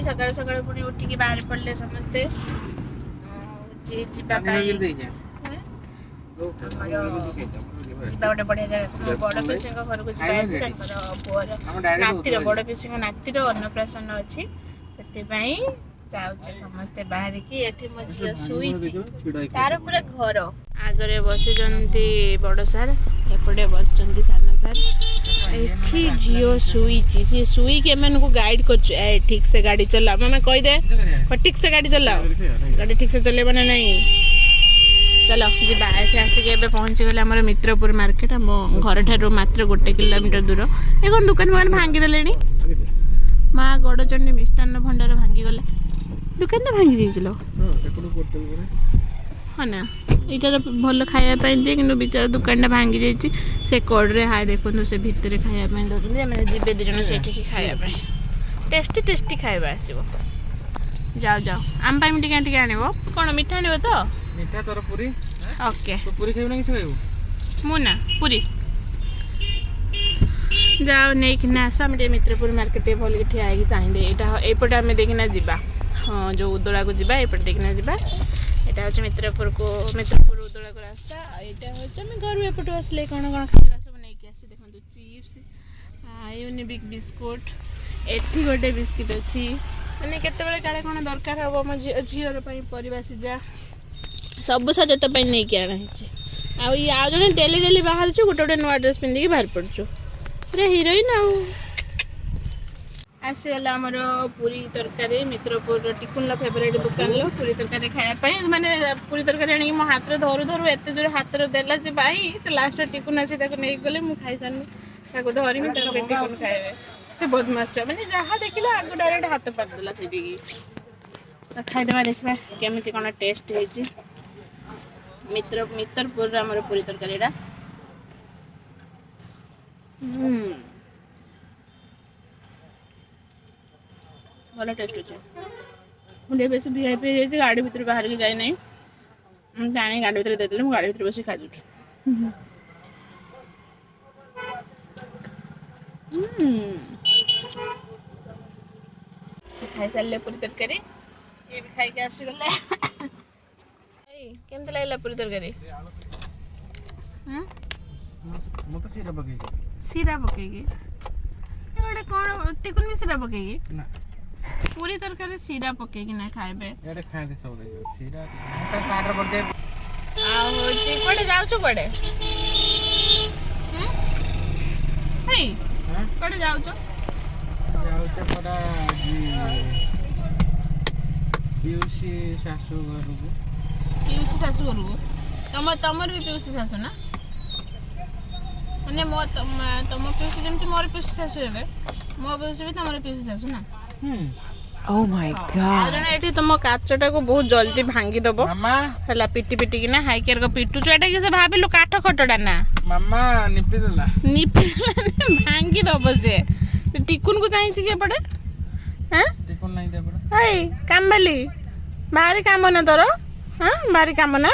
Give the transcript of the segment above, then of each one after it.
सकाळ सकाळ पुणी उठिकी बाहर पड़ले समस्ते जीवा गोटे बढ़िया जगह बड़ पिसी घर को नातिर बड़ पिसी नातिर अन्नप्राशन अच्छी से जाऊे समस्ते बाहर की एठी मो झील शुई तार पूरा घर आगे बसी बड़ सार एपटे बस सान सार एठी झील शुई सी शुई के एम को गाइड कर ठीक से गाड़ी चलाओ मामा कहीदे ठीक से गाड़ी चलाओ गाड़ी ठीक से चलेब ना नहीं चलो जी आसिक पहुँची गले आम मित्रपुर मार्केट आम घर ठार मात्र 1 किलोमीटर दूर ये कौन दुकान फुकान भांगीदे माँ गड़चंडी मिष्टान्न भंडार भांगीगला दुकान तो भांगी देलो हाँ ना यहाँ भल खायापी दिए कि बेचारा दुकान भांगी जाइए से कड़े हाय देखो से भितर खायापी दौरान जीवे दिज से खायापी टेस्टी टेस्टी खाଇବା आसो जाओ जाओ आम टे आनब कौन मिठा आनब तो मिठा तोर पूरी ओके तो पूरी खाइबो ना किछ खाइबो मुना पूरी जाओ नहीं कि आस आम मित्रपुर मार्केट भल ठिया है चाहिए यहाँ एपटे आम देखना जावा हाँ जो उदला को जावा एपटे देखना जावा यहाँ हूँ मित्रपुर उदला को रास्ता यहाँ हूँ घर एपटू आसले कौन कौन खाଇବା सब नहीं आसी देखो चिप्स यूनिबिक बिस्कुट एटी गोटे बिस्किट अच्छी मैंने केतबेले काले कौन दरकार हम मो झीर परिवा सिझा सब सजत नहीं आना आ जन डेली डेली बाहर गोटे गोटे नुआ ड्रेस पिंधिकी बाहर पड़चु पूरा हिरोइन आसीगला आमर पूरी तरकारी मित्रपुर टिकुन फेवरेट दुकान लो पूरी तरकारी खायापी मैंने पूरी तरकारी आनी मो हाथ धरू धरू एत जोर हाथ देला जे भाई तो लास्ट टिकुन आसी नहीं गले मुझे खाई सारे धरमी टिकुन खाए तो बदमाश मैंने जहाँ देखला आग डायरेक्ट हाथ पारिदेला से खाईदे देखा केमी कौन टेस्ट है मित्रपुर आमर पूरी तरकारी भल टेस्ट अच्छे मुझे बेस वीआईपी गाड़ी भीतर बाहर की जाए ना जाने गाड़ी भीतर देते मुझे गाड़ी भीतर बस खाई दूँ खाई सारे पूरी तरकारी ये भी खाई के आसीगले केमती लगला पूरी तरकारी सीरा पकईकी गोटे कौन टिकुन भी सीरा पकईकी ना पूरी तरकारी सीरा पकईकी ना खाइबे एडे खाइ दे सब दे सीरा तो साडर पड़ दे आ होची कोडे जाउछु कोडे हे कोडे जाउछु पड़ा पीयूसी सासू घर को पीयूसी सासू घर को तमर भी पीयूसी सासू ना माने मो तम पीयूसी जमती मोर पीयूसी सासू हेबे मो पीयूसी भी तमर पीयूसी सासू ना Oh my god जने एठी तुम काचटा को बहुत जल्दी भांगी दबो मामा हला पिटी पिटी कि ना हाई केयर को पिटू चोटा कि से भाबिलु काठ खटडा ना मामा निपी देला भांगी दबो से टिकुन को चाहिए के पड़े हैं टिकुन नहीं दे पड़ा हाय कामबाली मारी काम ना तोर हां मारी काम ना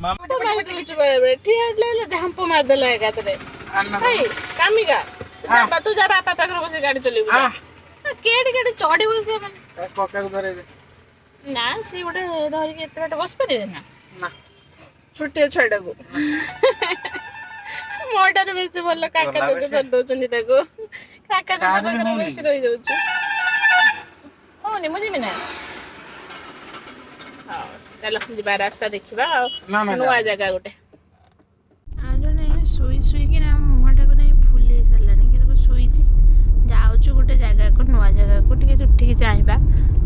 मामा तो मारी तुझ बड़े ठीक ले झंपो मार देला एकातरे हाय कामिका तू जा बापा पाखर बसे गाड़ी चलेबू केड़ी केड़ी चढ़ी बसे मन कोका को धरे दे ना से गोटे धरि के एते बाटे बस परिबे ना ना छोटे छोटा को मोटर बेसी बोल काका जजे धर दउचनी ताको काका जजे पाखर बेसी रहि जाउछु होनी मुझे भी ना हां चलो जिबा रास्ता देखिबा नुआ जगह गोटे आ जो नहीं सुई सुई कि ना मुहाटा को नहीं फुले सरलानी के को सुईची जाउछु गोटे जगह को नुआ जगह को टिके उठिके चाहिबा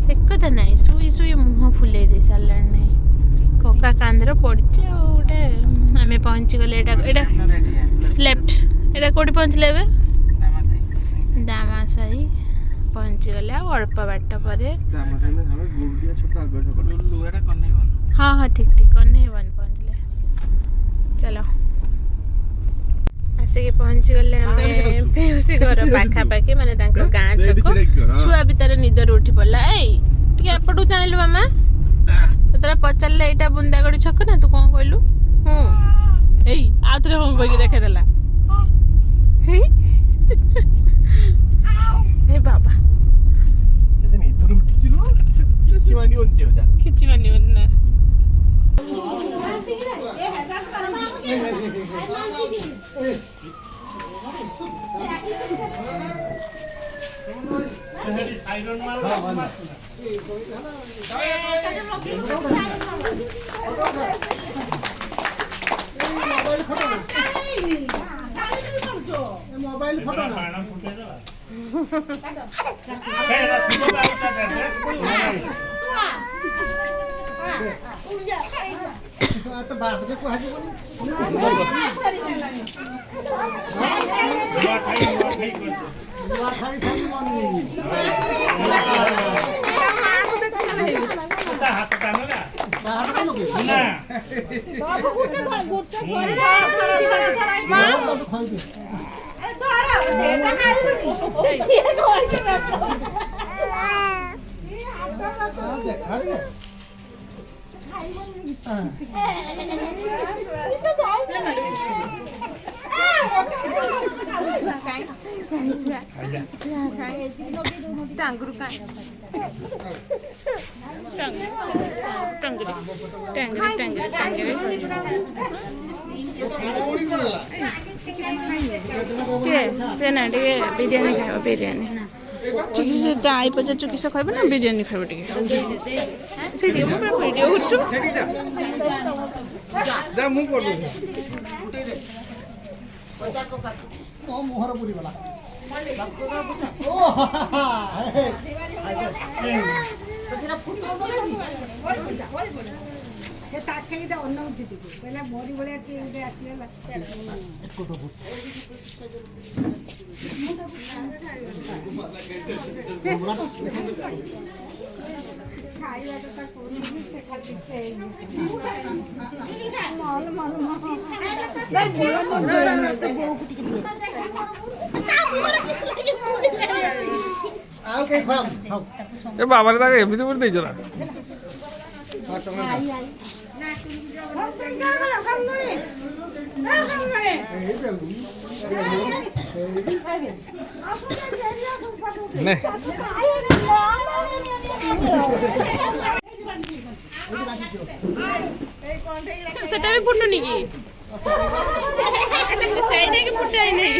से कथा नहीं सुई सुई मुह फुले दे सरलानी नहीं कोका कांदर पड़चे और गोटे आमे पहुंची गले एटा लेफ्ट एटा कोठी पहुंचले बे दामासाई पहुंची गले अल्प बाट पर हाँ हाँ ठीक ठीक कन्हई वन पहुंचले चलो आसिक पहुंची गले हमें पीयूसी घर पाखापाखि माने तांको गाँ छक छुआ भितर निदर उठी पड़ला ए टिके एपटू जानिलु मामा तो तोरा पचारले एटा बुंदागड़ी छक ना तू कौन कहलु ए आउथरे हम बगी देखे देला हे हे बाबा इधर ଖିଚିବ ଯା ଖିଚିବାନି ନା मोबाइल फोटो ना तो बात के को हाजी बुआ खाई सब मानी हाथ कानो ना बाहर कानो के ना बाबू गुटे गुटे मां खाई दे ए दोरा सेटा खाइबनी सिए कोइ के बैठो देख खाली से ना टे बिरयानी खाइब बिरयानी चिकित्सा आई पचा चिकित्सा खाइब ना बिरयानी खाइब टिके से दियो म पूरा वीडियो उठछु छेडी जा जा मु कर दे ओ मोहर पुरी वाला ओ ସେଟା ଫୁଟବ ବୋଲେ ସେ ତାକେଇ ଦ ଅନଉଛି ଟିକେ କହିଲା ମୋରି ଭଳିଆ କି ଗୋଟେ ଆସିଲା ଖାଇବା ତ ତା କୋନି ସେ ଖାଲି ମାଲ ମାଲ ଭାଇ ବୋଲ ତ ବୋକୁ ଟିକେ आओ के खाम खाओ ଏ ବାବାରେ ତାକୁ ଏମିତି କରି ଦେଇଛ ନା ନେ सेटा भी फुटुनी की ସେଇଟା କି ଫୁଟାଇ ନାହିଁ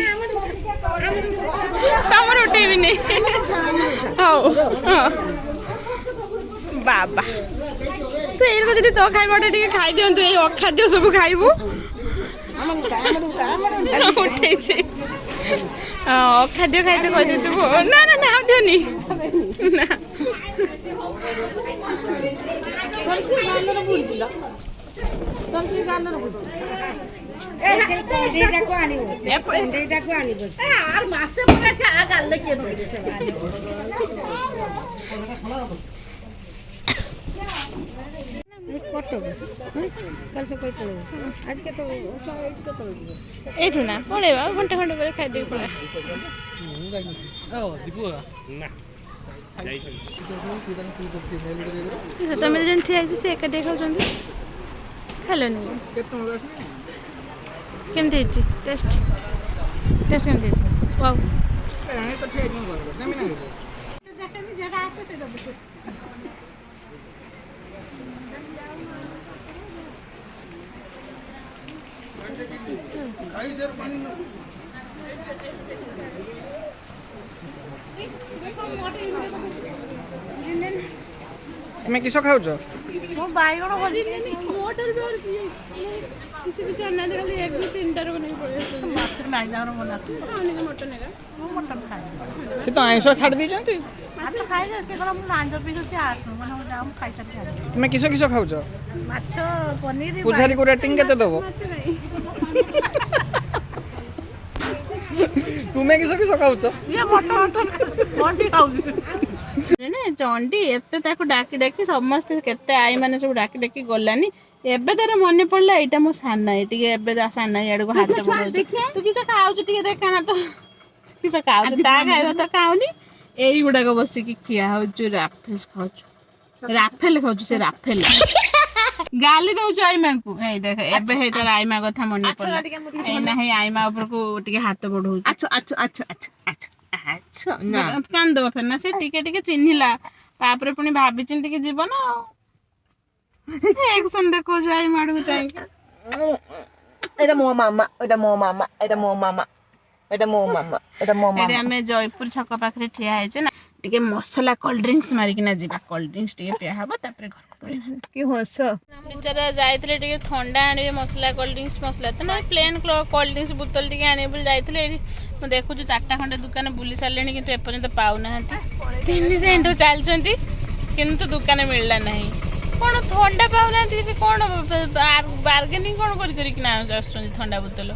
ତମର ଉଠେଇବି ନାହିଁ ହଉ ବାବା ତୁ ଏଇରକ ଯଦି ତୋ ଖାଇବାଟା ଟିକେ ଖାଇଦିଅନ୍ତୁ ଏଇ ଅଖାଦ୍ୟ ସବୁ ଖାଇବୁ ଉଠେଇଛି ଅଖାଦ୍ୟ ଖାଇତେ କହିଦେଇଥିବୁ ନା ନା ନା ଆଉ ଦିଅନି ନା ଏଇଠୁ ନା ପଳେଇବା ଘଣ୍ଟେ ଘଣ୍ଟେ ପରେ ଖାଇଦେଇକି ପଳେଇବା ତମେ ଜଣେ ଠିଆ ହେଇଛି ସେ ଏକାଠି ଖାଉଛନ୍ତି ହେଲୋନି କେମିତି ହେଇଛି ଟେଷ୍ଟ ଟେଷ୍ଟ କେମିତି ହେଇଛି ୱାଓ তুমি কিস খাଉଛ ମୁଁ ବାଇଗଣ ଭଜି ମୋଟର ବି ଅଛି କିଛି ବି ଚାନା ଦେ ଖାଲି 1 2 3 ଟାର ବନେଇ ପଳେଇ ଆସୁଛନ୍ତି ମଟର ନାଇଁ ଯାର ମନା ଖାଉନି ମଟର ନେଗା ମୁଁ ମଟର ଖାଏ କିନ୍ତୁ ଆଇଁଷ ଛାଡ଼ି ଦେଇଛନ୍ତି ମାଛ ଖାଏ ଯେ ସେ କଣ ମୁଁ ଲାଞ୍ଜ ପିସ୍ ଅଛି 8 ମାନେ ମୁଁ ଯାଉ ଖାଇସାରି ଖାଏ তুমি কিস কিস খাଉଛ ମାଛ ପନିର ପୂଜାରୀ କୁ ରେଟିଂ କେତେ ଦବ ମାଛ ନାହିଁ ତୁମେ କିସ କିସ ଖାଉଛ ଇଏ ମଟର ମଣ୍ଡି ଖାଉଛି ଚଣ୍ଡୀ ଏତେ ତାକୁ ଡାକି ଡାକି ସମସ୍ତେ କେତେ ଆଈ ମାନେ ସବୁ ଡାକି ଡାକି ଗଲାନି ଏବେ ତାର ମନେ ପଡିଲା ଏଇଟା ମୋ ସାନ ଟିକେ ଏବେ ସାନ ଆଡକୁ ହାତ ବଢଉଛି ତୁ କିସ ଖାଉଛୁ ଟିକେ ଦେଖାନା ତ କିସ ଖାଉଛୁ ତା ଖାଇବା ତ ଖାଉନି ଏଇଗୁଡାକ ବସିକି ଖିଆ ହଉଛି ରାଫେଲ ଖାଉଛୁ ରାଫେଲ ଖାଉଛୁ ସେ ରାଫେଲ ଗାଲି ଦଉଛୁ ଆଇମାଙ୍କୁ ହେଇ ଦେଖ ଏବେ ହେଇ ତାର ଆଇମା କଥା ମନେ ପଡିଲା ଏଇନା ହେଇ ଆଇମା ଉପରକୁ ଟିକେ ହାତ ବଢଉଛି କାନ୍ଦ ଫେର ନା ସେ ଟିକେ ଟିକେ ଚିହ୍ନିଲା ତାପରେ ପୁଣି ଭାବି ଚିନ୍ତିକି ଯିବ ନା एक्शन देखो जाई माडू चाहिए এটা ମୋ ମାମା এটা ମୋ ମାମା এটা ମୋ ମାମା এটা ମୋ ମାମା এটা ମୋ एडे ମାମା हमें जयपुर छक पाखरे ठिया है ना टिके मसला कोल्ड ड्रिंक्स मारिकिना जीवा कोल्ड ड्रिंक्स टिके पिया हबो तापर घर को पळेना କି ହସ बेचारा जाइतले टिके ठंडा आनिबे मसला कोल्ड ड्रिंक्स मसला त ना प्लेन कोल्ड ड्रिंक्स बोतल टिके आनिबे बोल जाइतले मु देखु छु चारटा खंडे दुकान बुली सारलेनी किंतु एपर्यंत पाउ नाहंती 3 सेंट चालचंती किंतु दुकान मिलला नहीं कोन ठंडा पाउ नाहंती कोन बार्गेनिंग कोन करी करी किना आसुचंती ठंडा बोतल